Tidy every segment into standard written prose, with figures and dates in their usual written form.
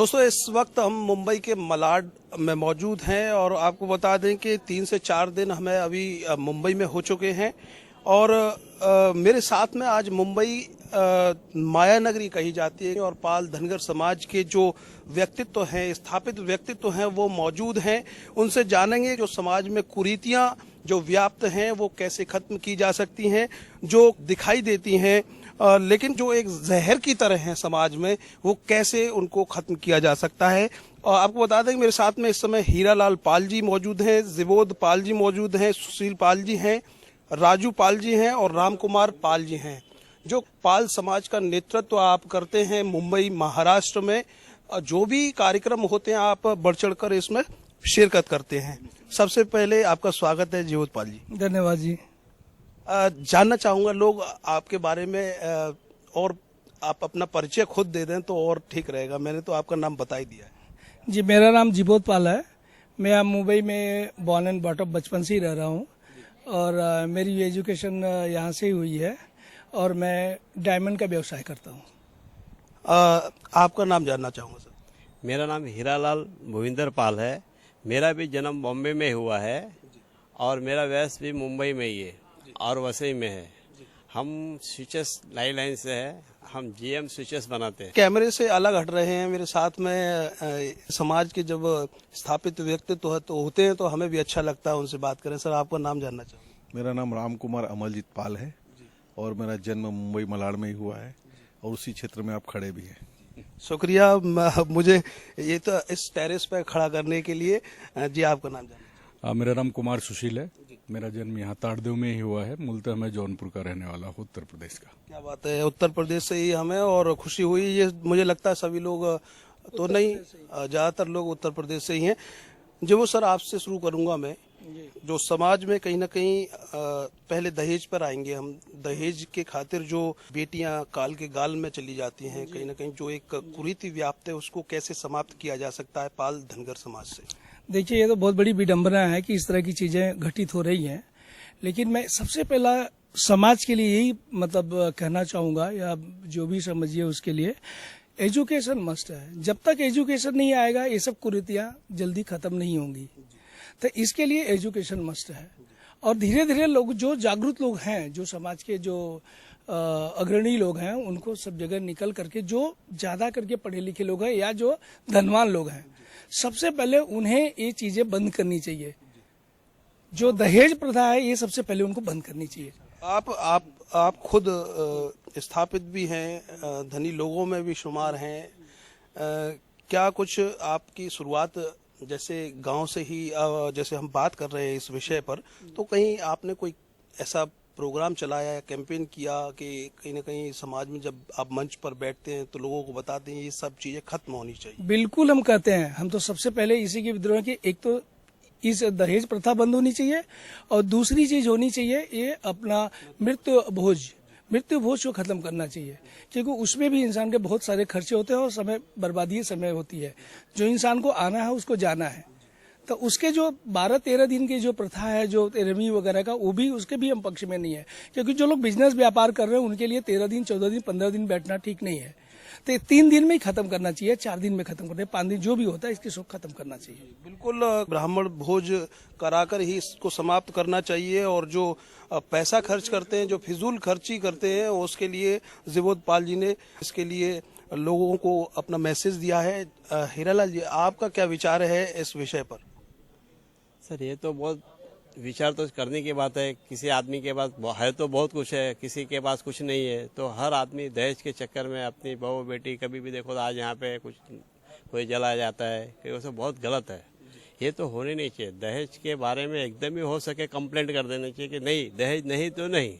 दोस्तों, इस वक्त हम मुंबई के मलाड में मौजूद हैं और आपको बता दें कि 3 से 4 दिन हमें अभी मुंबई में हो चुके हैं और मेरे साथ में आज मुंबई माया नगरी कही जाती है और पाल धनगर समाज के जो व्यक्तित्व हैं, स्थापित व्यक्तित्व हैं, वो मौजूद हैं। उनसे जानेंगे जो समाज में कुरीतियां जो व्याप्त हैं वो कैसे खत्म की जा सकती हैं, जो दिखाई देती हैं लेकिन जो एक जहर की तरह है समाज में, वो कैसे उनको खत्म किया जा सकता है। और आपको बता दें कि मेरे साथ में इस समय हीरालाल पाल जी मौजूद हैं, जिबोध पाल जी मौजूद हैं, सुशील पाल जी हैं, राजू पाल जी हैं और राम कुमार पाल जी हैं। जो पाल समाज का नेतृत्व आप करते हैं मुंबई महाराष्ट्र में, जो भी कार्यक्रम होते हैं आप बढ़ चढ़ कर इसमें शिरकत करते हैं। सबसे पहले आपका स्वागत है जिबोध पाल जी। धन्यवाद जी। जानना चाहूंगा लोग आपके बारे में और आप अपना परिचय खुद दे दें तो और ठीक रहेगा। मैंने तो आपका नाम बता ही दिया है। जी, मेरा नाम जिबोध पाल है। मैं मुंबई में बॉर्न एंड बॉट अप, बचपन से ही रह रहा हूँ और मेरी एजुकेशन यहाँ से ही हुई है और मैं डायमंड का व्यवसाय करता हूँ। आपका नाम जानना चाहूंगा सर। मेरा नाम हीरालाल भुविंदर पाल है। मेरा भी जन्म बॉम्बे में हुआ है और मेरा वयस भी मुंबई में ही है और वसई में है। हम स्विचेस लाइन से है, हम जीएम स्विचेस बनाते हैं। कैमरे से अलग हट रहे हैं। मेरे साथ में समाज के जब स्थापित व्यक्तित्व तो होते हैं तो हमें भी अच्छा लगता है उनसे बात करें। सर, आपका नाम जानना चाहूँगा। मेरा नाम राम कुमार अमलजीत पाल है और मेरा जन्म मुंबई मलाड में ही हुआ है और उसी क्षेत्र में आप खड़े भी हैं। शुक्रिया मुझे ये तो इस टेरेस पर खड़ा करने के लिए। जी, आपका नाम जानना। मेरा नाम कुमार सुशील है। मेरा जन्म यहाँ ताड़देव में ही हुआ है। मूलतः मैं जौनपुर का रहने वाला हूँ, उत्तर प्रदेश का। क्या बात है, उत्तर प्रदेश से ही हमें और खुशी हुई। ये मुझे लगता है सभी लोग तो नहीं, ज्यादातर लोग उत्तर प्रदेश से ही हैं। जो वो सर आपसे शुरू करूंगा मैं, जो समाज में कहीं ना कहीं पहले दहेज पर आएंगे हम। दहेज के खातिर जो बेटियां काल के गाल में चली जाती हैं, कहीं ना कहीं जो एक कुरीति व्याप्त है उसको कैसे समाप्त किया जा सकता है पाल धनगर समाज से। देखिए, ये तो बहुत बड़ी विडंबना है कि इस तरह की चीजें घटित हो रही हैं, लेकिन मैं सबसे पहला समाज के लिए यही कहना चाहूंगा, या जो भी समझिए उसके लिए, एजुकेशन मस्ट है। जब तक एजुकेशन नहीं आएगा ये सब कुरीतियां जल्दी खत्म नहीं होंगी। तो इसके लिए एजुकेशन मस्ट है और धीरे धीरे लोग, जो जागरूक लोग हैं, जो समाज के जो अग्रणी लोग हैं, उनको सब जगह निकल करके, जो ज्यादा करके पढ़े लिखे लोग हैं या जो धनवान लोग हैं, सबसे पहले उन्हें ये चीजें बंद करनी चाहिए। जो दहेज प्रथा है ये सबसे पहले उनको बंद करनी चाहिए। आप खुद स्थापित भी हैं, धनी लोगों में भी शुमार हैं। क्या कुछ आपकी शुरुआत जैसे गांव से ही, जैसे हम बात कर रहे हैं इस विषय पर, तो कहीं आपने कोई ऐसा प्रोग्राम चलाया या कैंपेन किया कि कहीं ना कहीं समाज में जब आप मंच पर बैठते हैं तो लोगों को बताते हैं ये सब चीजें खत्म होनी चाहिए? बिल्कुल हम कहते हैं। हम तो सबसे पहले इसी के विद्रोह की, एक तो इस दहेज प्रथा बंद होनी चाहिए और दूसरी चीज होनी चाहिए ये अपना मृत्यु भोज को खत्म करना चाहिए, क्योंकि उसमें भी इंसान के बहुत सारे खर्चे होते हैं और समय बर्बादी समय होती है। जो इंसान को आना है उसको जाना है, तो उसके जो 12-13 दिन की जो प्रथा है, जो तेरहवीं वगैरह का, वो भी उसके भी हम पक्ष में नहीं है, क्योंकि जो लोग बिजनेस व्यापार कर रहे हैं उनके लिए 13 दिन, 14 दिन, 15 दिन बैठना ठीक नहीं है। तो 3 दिन में ही खत्म करना चाहिए, 4 दिन में खत्म करना, 5 दिन जो भी होता है इसकी सब खत्म करना चाहिए। बिल्कुल, ब्राह्मण भोज कराकर ही इसको समाप्त करना चाहिए और जो पैसा खर्च करते हैं, जो फिजूल खर्ची करते हैं, उसके लिए जिबोध पाल जी ने इसके लिए लोगों को अपना मैसेज दिया है। हीरालाल जी, आपका क्या विचार है इस विषय पर? सर, ये तो बहुत विचार तो करने की बात है। किसी आदमी के पास है तो बहुत कुछ है, किसी के पास कुछ नहीं है, तो हर आदमी दहेज के चक्कर में अपनी बहू बेटी, कभी भी देखो आज यहाँ पे कुछ कोई जला जाता है, कि वो बहुत गलत है। ये तो होने नहीं चाहिए। दहेज के बारे में एकदम ही हो सके कंप्लेंट कर देना चाहिए कि नहीं, दहेज नहीं तो नहीं।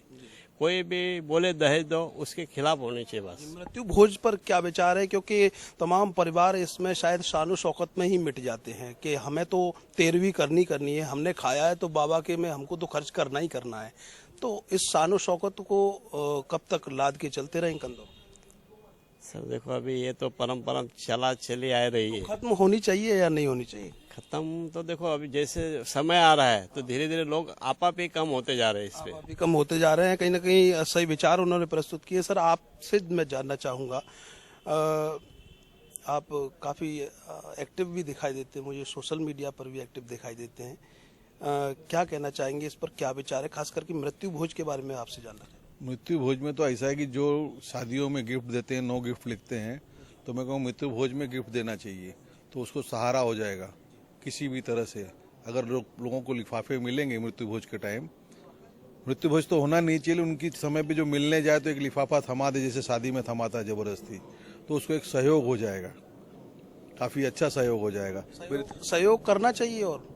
कोई भी बोले दहेज दो, उसके खिलाफ होने चाहिए बस। मृत्यु भोज पर क्या विचार है? क्योंकि तमाम परिवार इसमें शायद शानो शौकत में ही मिट जाते हैं कि हमें तो 13वीं करनी है, हमने खाया है तो बाबा के में हमको तो खर्च करना ही करना है। तो इस शानो शौकत को कब तक लाद के चलते रहें कंधों? सर देखो, अभी ये तो परंपरा चली आ रही है। खत्म होनी चाहिए या नहीं होनी चाहिए? खत्म तो देखो, अभी जैसे समय आ रहा है तो धीरे धीरे लोग आपा पे कम होते जा रहे हैं। इस पे भी कम होते जा रहे हैं। कहीं ना कहीं सही विचार उन्होंने प्रस्तुत किए। सर, आपसे मैं जानना चाहूंगा, आप काफ़ी एक्टिव भी दिखाई देते हैं, मुझे सोशल मीडिया पर भी एक्टिव दिखाई देते हैं। क्या कहना चाहेंगे इस पर, क्या विचार है, खास करके मृत्यु भोज के बारे में आपसे जानना चाहेंगे। मृत्यु भोज में तो ऐसा है कि जो शादियों में गिफ्ट देते हैं, नो गिफ्ट लिखते हैं, तो मैं कहूँ मृत्यु भोज में गिफ्ट देना चाहिए, तो उसको सहारा हो जाएगा किसी भी तरह से। अगर लोगों को लिफाफे मिलेंगे मृत्यु भोज के टाइम, मृत्यु भोज तो होना नहीं चाहिए, उनकी समय पे जो मिलने जाए तो एक लिफाफा थमा दे, जैसे शादी में थमाता है जबरदस्ती, तो उसको एक सहयोग हो जाएगा, काफी अच्छा सहयोग हो जाएगा। सहयोग करना चाहिए। और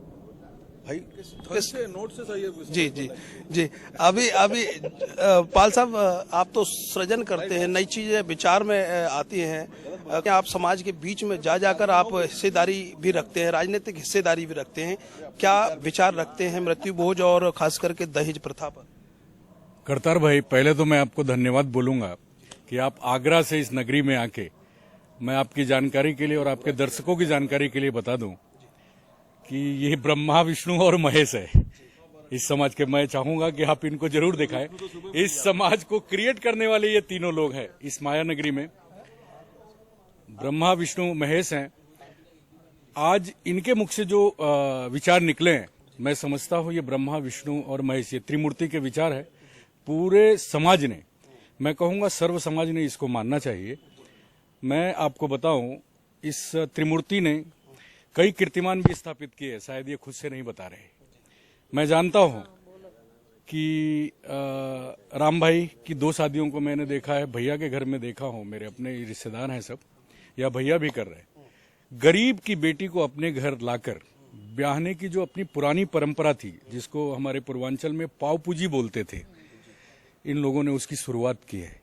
भाई नोट से सहयोग। जी जी जी। अभी अभी पाल साहब, आप तो सृजन करते हैं, नई चीजें विचार में आती हैं, क्या आप समाज के बीच में जा जाकर आप हिस्सेदारी भी रखते हैं, राजनीतिक हिस्सेदारी भी रखते हैं, क्या विचार रखते हैं मृत्यु भोज और खास करके दहेज प्रथा पर? करतार भाई, पहले तो मैं आपको धन्यवाद बोलूंगा कि आप आगरा से इस नगरी में आके, मैं आपकी जानकारी के लिए और आपके दर्शकों की जानकारी के लिए बता दूं कि ये ब्रह्मा, विष्णु और महेश है इस समाज के। मैं चाहूंगा कि आप इनको जरूर दिखाएं। इस समाज को क्रिएट करने वाले ये तीनों लोग हैं इस माया नगरी में, ब्रह्मा, विष्णु, महेश हैं। आज इनके मुख से जो विचार निकले हैं, मैं समझता हूं ये ब्रह्मा, विष्णु और महेश, ये त्रिमूर्ति के विचार है। पूरे समाज ने, मैं कहूंगा सर्व समाज ने इसको मानना चाहिए। मैं आपको बताऊं, इस त्रिमूर्ति ने कई कीर्तिमान भी स्थापित किए, शायद ये खुद से नहीं बता रहे। मैं जानता हूं कि राम भाई की 2 शादियों को मैंने देखा है, भैया के घर में देखा हूं, मेरे अपने रिश्तेदार हैं सब, या भैया भी कर रहे। गरीब की बेटी को अपने घर लाकर ब्याहने की जो अपनी पुरानी परंपरा थी, जिसको हमारे पूर्वांचल में पाव पूजी बोलते थे, इन लोगों ने उसकी शुरुआत की है।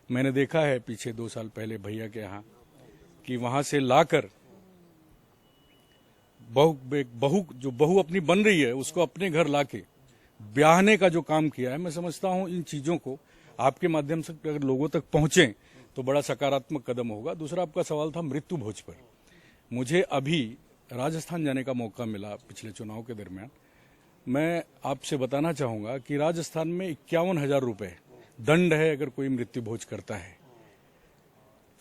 मैंने देखा है पीछे 2 साल पहले भैया के यहाँ कि वहां से लाकर बहू अपनी बन रही है, उसको अपने घर लाके ब्याहने का जो काम किया है, मैं समझता हूं इन चीजों को आपके माध्यम से अगर लोगों तक पहुंचे तो बड़ा सकारात्मक कदम होगा। दूसरा आपका सवाल था मृत्यु भोज पर। मुझे अभी राजस्थान जाने का मौका मिला पिछले चुनाव के दरमियान। मैं आपसे बताना चाहूंगा कि राजस्थान में 51,000 रुपए दंड है अगर कोई मृत्यु भोज करता है,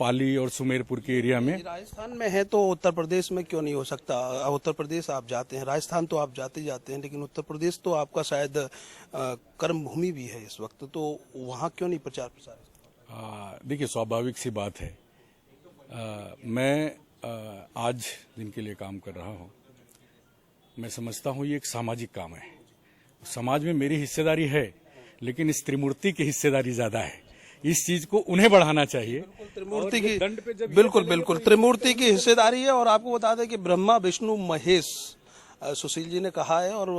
पाली और सुमेरपुर के एरिया में। राजस्थान में है तो उत्तर प्रदेश में क्यों नहीं हो सकता? उत्तर प्रदेश आप जाते हैं, राजस्थान तो आप जाते जाते हैं, लेकिन उत्तर प्रदेश तो आपका शायद कर्म भूमि भी है इस वक्त, तो वहाँ क्यों नहीं प्रचार प्रसार? देखिए, स्वाभाविक सी बात है। मैं आज जिनके लिए काम कर रहा हूँ, मैं समझता हूँ ये एक सामाजिक काम है। समाज में मेरी हिस्सेदारी है, लेकिन इस त्रिमूर्ति की हिस्सेदारी ज्यादा है। इस चीज को उन्हें बढ़ाना चाहिए। त्रिमूर्ति की बिल्कुल त्रिमूर्ति की हिस्सेदारी है। और आपको बता दें कि ब्रह्मा, विष्णु, महेश, सुशील जी ने कहा है, और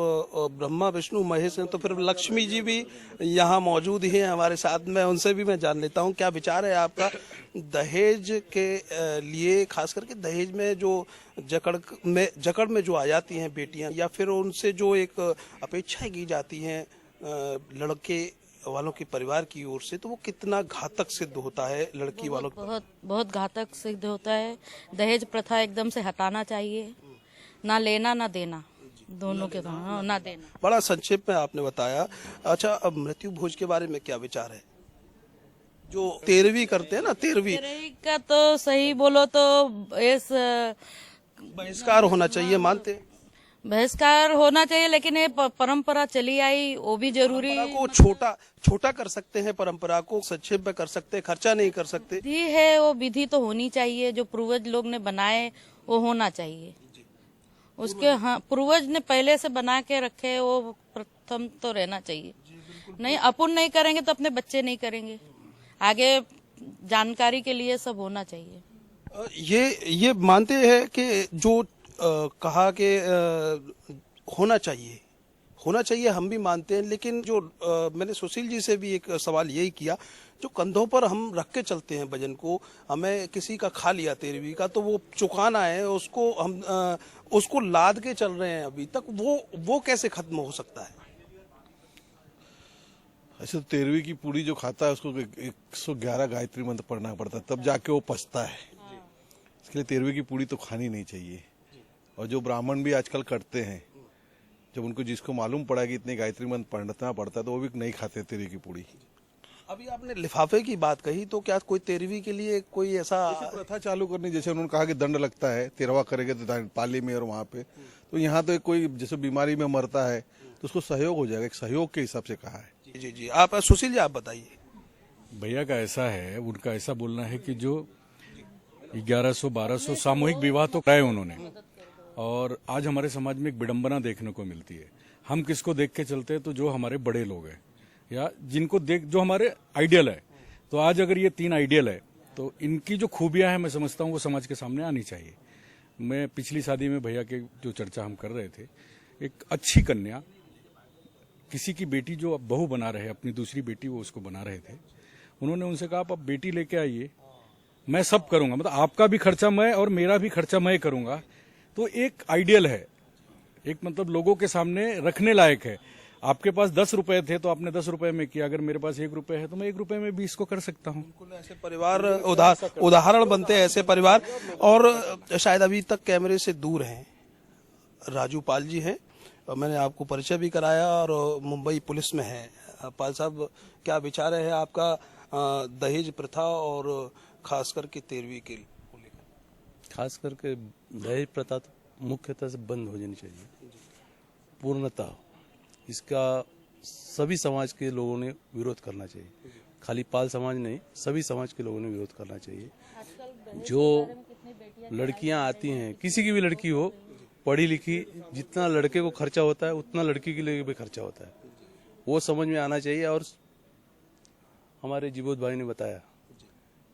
ब्रह्मा, विष्णु, महेश हैं, तो फिर लक्ष्मी जी भी यहाँ मौजूद ही हैं हमारे साथ में। उनसे भी मैं जान लेता हूँ क्या विचार है आपका दहेज के लिए, खास करके दहेज में जो जकड़ में जो आ जाती हैं बेटियां, या फिर उनसे जो एक अपेक्षाएं की जाती हैं लड़के वालों के परिवार की ओर से, तो वो कितना घातक सिद्ध होता है लड़की वालों को? बहुत घातक सिद्ध होता है। दहेज प्रथा एकदम से हटाना चाहिए, ना लेना ना देना, दोनों के ना देना। बड़ा संक्षेप में आपने बताया। अच्छा, अब मृत्यु भोज के बारे में क्या विचार है? जो 13वीं करते हैं ना, 13वीं का तो सही बोलो तो इस बहिष्कार होना चाहिए, मानते हैं? बहिष्कार होना चाहिए, लेकिन ये परंपरा चली आई, वो भी जरूरी को छोटा कर सकते हैं, परंपरा को संक्षेप में कर सकते हैं, खर्चा नहीं कर सकते। विधि है, वो विधि तो होनी चाहिए, जो पूर्वज लोग ने बनाए वो होना चाहिए। उसके हाँ, पूर्वज ने पहले से बना के रखे, वो प्रथम तो रहना चाहिए। नहीं, अपन नहीं करेंगे तो अपने बच्चे नहीं करेंगे। आगे जानकारी के लिए सब होना चाहिए। ये मानते हैं कि जो कहा कि होना चाहिए, हम भी मानते हैं, लेकिन जो मैंने सुशील जी से भी एक सवाल यही किया, जो कंधों पर हम रख के चलते हैं वजन को, हमें किसी का खा लिया 13वीं का, तो वो चुकाना है, उसको हम उसको लाद के चल रहे हैं अभी तक, वो कैसे खत्म हो सकता है? ऐसे तो 13वीं की पूरी जो खाता है उसको 111 गायत्री मंत्र पढ़ना पड़ता है, तब जाके वो पचता है। इसके लिए 13वीं की पूरी तो खानी नहीं चाहिए। और जो ब्राह्मण भी आजकल करते हैं, जब उनको जिसको मालूम पड़ा कि इतने गायत्री मंत्र पढ़ना पड़ता है, तो वो भी नहीं खाते 13वीं की पूरी। अभी आपने लिफाफे की बात कही, तो क्या कोई 13वीं के लिए कोई ऐसा प्रथा चालू करनी, जैसे उन्होंने कहा कि दंड लगता है 13वां करेंगे तो पाली में और वहाँ पे, तो यहाँ तो कोई जैसे बीमारी में मरता है तो उसको सहयोग हो जाएगा, एक सहयोग के हिसाब से कहा है। जी जी जी, आप सुशील जी आप बताइए। भैया का ऐसा है, उनका ऐसा बोलना है कि जो 1100-1200 सामूहिक विवाह तो कराए उन्होंने, और आज हमारे समाज में एक विडंबना देखने को मिलती है। हम किसको देख के चलते हैं? तो जो हमारे बड़े लोग हैं या जिनको देख, जो हमारे आइडियल है। तो आज अगर ये 3 आइडियल है तो इनकी जो खूबियां हैं मैं समझता हूँ वो समाज के सामने आनी चाहिए। मैं पिछली शादी में भैया के जो चर्चा हम कर रहे थे, एक अच्छी कन्या, किसी की बेटी जो अब बहू बना रहे, अपनी दूसरी बेटी वो उसको बना रहे थे, उन्होंने उनसे कहा आप अब बेटी लेके आइए, मैं सब करूंगा, मतलब आपका भी खर्चा मैं और मेरा भी खर्चा मैं करूंगा। तो एक आइडियल है, एक मतलब लोगों के सामने रखने लायक है। आपके पास 10 रुपए थे तो आपने 10 रुपए में किया, अगर मेरे पास 1 रुपए है तो मैं 1 रुपए में भी इसको कर सकता हूँ। ऐसे परिवार उदाहरण बनते हैं, ऐसे परिवार। और शायद अभी तक कैमरे से दूर हैं राजू पाल जी हैं, मैंने आपको परिचय भी कराया, और मुंबई पुलिस में है। पाल साहब, क्या विचार है आपका दहेज प्रथा और खास करके 13वीं के लेकर? खास करके दहेज प्रथा तो मुख्यतः से बंद हो जानी चाहिए पूर्णतः। इसका सभी समाज के लोगों ने विरोध करना चाहिए, खाली पाल समाज नहीं, सभी समाज के लोगों ने विरोध करना चाहिए। जो लड़कियां आती हैं, किसी की भी लड़की हो, पढ़ी लिखी, जितना लड़के को खर्चा होता है उतना लड़की के लिए भी खर्चा होता है, वो समझ में आना चाहिए। और हमारे जीबोध भाई ने बताया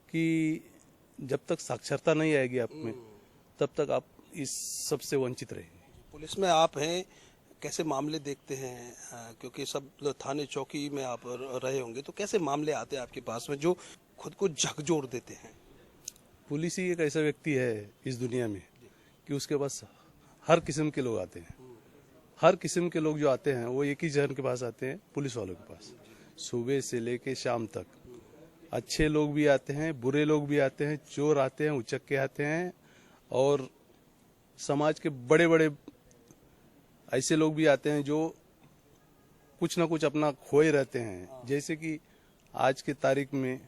कि जब तक साक्षरता नहीं आएगी आप में, तब तक आप इस सबसे वंचित रहेंगे। पुलिस में आप हैं, कैसे मामले देखते हैं? क्योंकि सब थाने चौकी में आप रहे होंगे, तो कैसे मामले आते हैं आपके पास में जो खुद को झकझोर देते हैं? पुलिस ही एक ऐसा व्यक्ति है इस दुनिया में कि उसके पास हर किस्म के लोग आते हैं। हर किस्म के लोग जो आते हैं वो एक ही जन के पास आते हैं, पुलिस वालों के पास, सुबह से लेके शाम तक। अच्छे लोग भी आते हैं, बुरे लोग भी आते हैं, चोर आते हैं, उचक्के आते हैं, और समाज के बड़े बड़े ऐसे लोग भी आते हैं जो कुछ ना कुछ अपना खोए रहते हैं। जैसे कि आज के तारीख में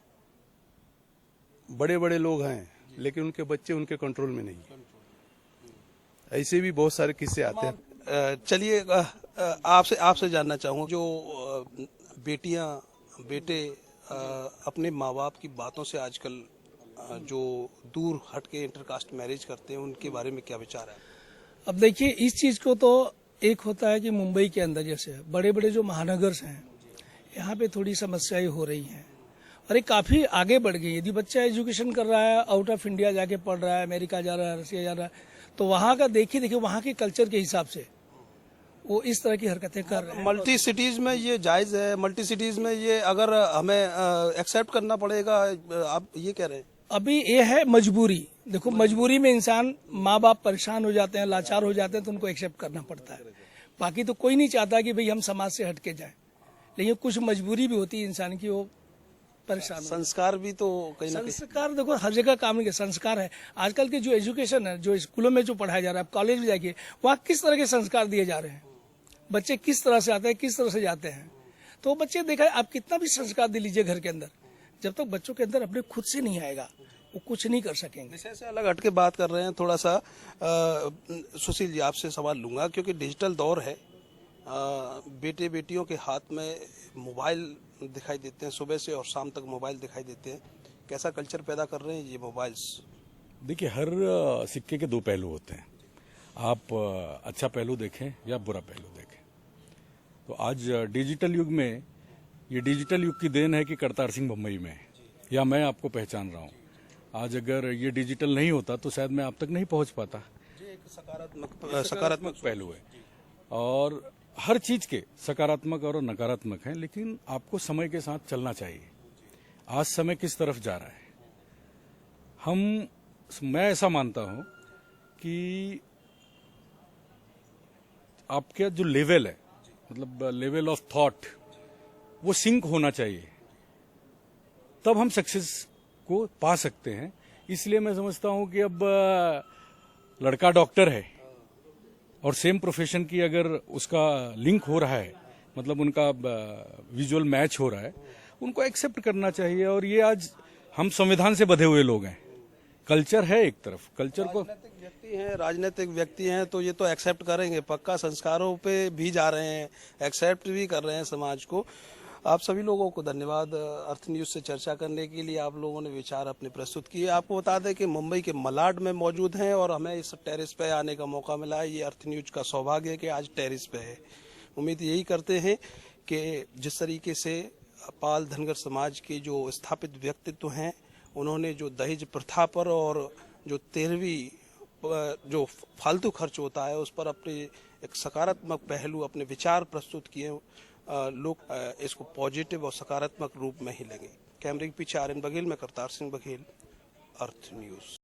बड़े बड़े लोग हैं लेकिन उनके बच्चे उनके कंट्रोल में नहीं। ऐसे भी बहुत सारे किस्से आते हैं। चलिए, आपसे जानना चाहूँ, जो बेटियां बेटे अपने माँ बाप की बातों से आजकल जो दूर हट के इंटरकास्ट मैरिज करते हैं, उनके बारे में क्या विचार है? अब देखिए, इस चीज को तो एक होता है कि मुंबई के अंदर जैसे बड़े बड़े जो महानगर्स हैं, यहाँ पे थोड़ी समस्याएं हो रही हैं, और ये काफी आगे बढ़ गई। यदि बच्चा एजुकेशन कर रहा है, आउट ऑफ इंडिया जाके पढ़ रहा है, अमेरिका जा रहा है, रसिया जा रहा है, तो वहाँ का देखिए वहाँ के कल्चर के हिसाब से वो इस तरह की हरकतें कर रहे हैं। मल्टी सिटीज में ये जायज है? मल्टी सिटीज में ये अगर हमें एक्सेप्ट करना पड़ेगा, आप ये कह रहे हैं? अभी ये है मजबूरी। देखो, मजबूरी में इंसान, माँ बाप परेशान हो जाते हैं, लाचार हो जाते हैं, तो उनको एक्सेप्ट करना पड़ता है। बाकी तो कोई नहीं चाहता कि भाई हम समाज से हटके जाएं, लेकिन कुछ मजबूरी भी होती है इंसान की, वो परेशान। संस्कार भी तो कहीं ना कहीं, संस्कार देखो हर जगह काम नहीं, संस्कार है। आजकल के जो एजुकेशन है, जो स्कूलों में जो पढ़ाया जा रहा है, कॉलेज में जाके वहाँ किस तरह के संस्कार दिए जा रहे हैं, बच्चे किस तरह से आते हैं, किस तरह से जाते हैं, तो बच्चे देखा, आप कितना भी संस्कार दे लीजिए घर के अंदर, जब तक बच्चों के अंदर अपने खुद से नहीं आएगा वो कुछ नहीं कर सकेंगे। विषय से अलग हटके बात कर रहे हैं थोड़ा सा। सुशील जी, आपसे सवाल लूंगा, क्योंकि डिजिटल दौर है, बेटे बेटियों के हाथ में मोबाइल दिखाई देते हैं, सुबह से और शाम तक मोबाइल दिखाई देते हैं। कैसा कल्चर पैदा कर रहे हैं ये मोबाइल्स? देखिए, हर सिक्के के 2 पहलू होते हैं। आप अच्छा पहलू देखें या बुरा पहलू देखें। तो आज डिजिटल युग में, ये डिजिटल युग की देन है कि करतार सिंह बम्बई में है, या मैं आपको पहचान रहा हूँ। आज अगर ये डिजिटल नहीं होता तो शायद मैं आप तक नहीं पहुंच पाता। एक सकारात्मक पहलू है, और हर चीज के सकारात्मक और नकारात्मक हैं, लेकिन आपको समय के साथ चलना चाहिए। आज समय किस तरफ जा रहा है, मैं ऐसा मानता हूं कि आपका जो लेवल है, मतलब लेवल ऑफ थॉट, वो सिंक होना चाहिए, तब हम सक्सेस को पा सकते हैं। इसलिए मैं समझता हूं कि अब लड़का डॉक्टर है और सेम प्रोफेशन की अगर उसका लिंक हो रहा है, मतलब उनका विजुअल मैच हो रहा है, उनको एक्सेप्ट करना चाहिए। और ये आज हम संविधान से बंधे हुए लोग हैं, कल्चर है एक तरफ, कल्चर को राजनीतिक व्यक्ति हैं तो ये तो एक्सेप्ट करेंगे पक्का, संस्कारों पे भी जा रहे हैं, एक्सेप्ट भी कर रहे हैं समाज को। आप सभी लोगों को धन्यवाद अर्थ न्यूज से चर्चा करने के लिए, आप लोगों ने विचार अपने प्रस्तुत किए। आपको बता दें कि मुंबई के मलाड में मौजूद हैं और हमें इस टेरिस पे आने का मौका मिला है। ये अर्थ न्यूज का सौभाग्य है कि आज टेरिस पे है। उम्मीद यही करते हैं कि जिस तरीके से पाल धनगर समाज के जो स्थापित व्यक्तित्व हैं, उन्होंने जो दहेज प्रथा पर और जो 13वीं जो फालतू खर्च होता है उस पर अपने एक सकारात्मक पहलू, अपने विचार प्रस्तुत किए, लोग इसको पॉजिटिव और सकारात्मक रूप में ही लेंगे। कैमरे के पीछे आर्यन बघेल में करतार सिंह बघेल, अर्थ न्यूज।